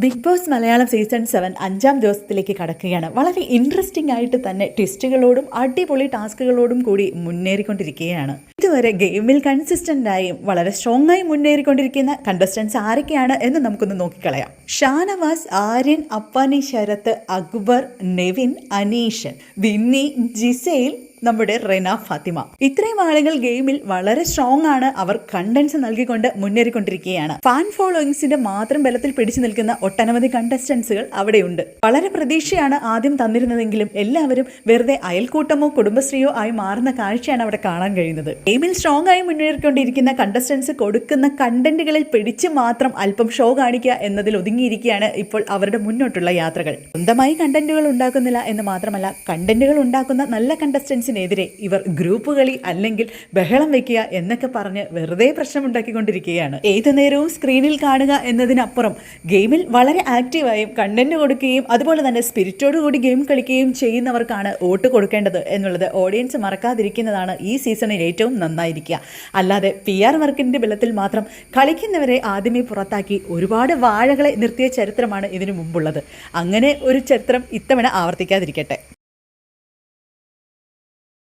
Big boss Malayalam season 7 അഞ്ചാം ദിവസത്തിലേക്ക് കടക്കുകയാണ്. വളരെ ഇൻട്രസ്റ്റിംഗ് ആയിട്ട് തന്നെ ട്വിസ്റ്റുകളോടും അടിപൊളി ടാസ്കുകളോടും കൂടി മുന്നേറിക്കൊണ്ടിരിക്കുകയാണ്. ഇതുവരെ ഗെയിമിൽ കൺസിസ്റ്റന്റ് ആയും വളരെ സ്ട്രോങ് ആയി മുന്നേറിക്കൊണ്ടിരിക്കുന്ന കണ്ടസ്റ്റൻസ് ആരൊക്കെയാണ് എന്ന് നമുക്കൊന്ന് നോക്കിക്കളയാം. ഷാനവാസ്, ആര്യൻ, അപ്പാനി, ശരത്ത്, അക്ബർ, നെവിൻ, അനീഷൻ, വിന്നി, ജിസേൽ, നമ്മുടെ റെന ഫാത്തിമ. ഇത്രയും ആളുകൾ ഗെയിമിൽ വളരെ സ്ട്രോങ് ആണ്. അവർ കണ്ടന്റ്സ് നൽകിക്കൊണ്ട് മുന്നേറിക്കൊണ്ടിരിക്കുകയാണ്. ഫാൻ ഫോളോയിങ്സിന്റെ മാത്രം ബലത്തിൽ പിടിച്ചു നിൽക്കുന്ന ഒട്ടനവധി കണ്ടസ്റ്റൻസുകൾ അവിടെയുണ്ട്. വളരെ പ്രതീക്ഷയാണ് ആദ്യം തന്നിരുന്നതെങ്കിലും എല്ലാവരും വെറുതെ അയൽക്കൂട്ടമോ കുടുംബശ്രീയോ ആയി മാറുന്ന കാഴ്ചയാണ് അവിടെ കാണാൻ കഴിയുന്നത്. ഗെയിമിൽ സ്ട്രോങ് ആയി മുന്നേറിക്കൊണ്ടിരിക്കുന്ന കണ്ടസ്റ്റൻസ് കൊടുക്കുന്ന കണ്ടന്റുകളിൽ പിടിച്ച് മാത്രം അല്പം ഷോ കാണിക്കുക എന്നതിൽ ഒതുങ്ങിയിരിക്കുകയാണ് ഇപ്പോൾ അവരുടെ മുന്നോട്ടുള്ള യാത്രകൾ. സ്വന്തമായി കണ്ടന്റുകൾ ഉണ്ടാക്കുന്നില്ല എന്ന് മാത്രമല്ല, കണ്ടന്റുകൾ ഉണ്ടാക്കുന്ന നല്ല കണ്ടസ്റ്റൻസ് െതിരെ ഇവർ ഗ്രൂപ്പ് കളി അല്ലെങ്കിൽ ബഹളം വെക്കുക എന്നൊക്കെ പറഞ്ഞ് വെറുതെ പ്രശ്നമുണ്ടാക്കിക്കൊണ്ടിരിക്കുകയാണ്. ഏതു നേരവും സ്ക്രീനിൽ കാണുക എന്നതിനപ്പുറം ഗെയിമിൽ വളരെ ആക്റ്റീവായും കണ്ടന്റ് കൊടുക്കുകയും അതുപോലെ തന്നെ സ്പിരിറ്റോടുകൂടി ഗെയിം കളിക്കുകയും ചെയ്യുന്നവർക്കാണ് വോട്ട് കൊടുക്കേണ്ടത് എന്നുള്ളത് ഓഡിയൻസ് മറക്കാതിരിക്കുന്നതാണ് ഈ സീസണിൽ ഏറ്റവും നന്നായിരിക്കുക. അല്ലാതെ PR വർക്കിൻ്റെ ബലത്തിൽ മാത്രം കളിക്കുന്നവരെ ആദ്യമേ പുറത്താക്കി ഒരുപാട് വാഴകളെ നിർത്തിയ ചരിത്രമാണ് ഇതിനു മുമ്പുള്ളത്. അങ്ങനെ ഒരു ചരിത്രം ഇത്തവണ ആവർത്തിക്കാതിരിക്കട്ടെ.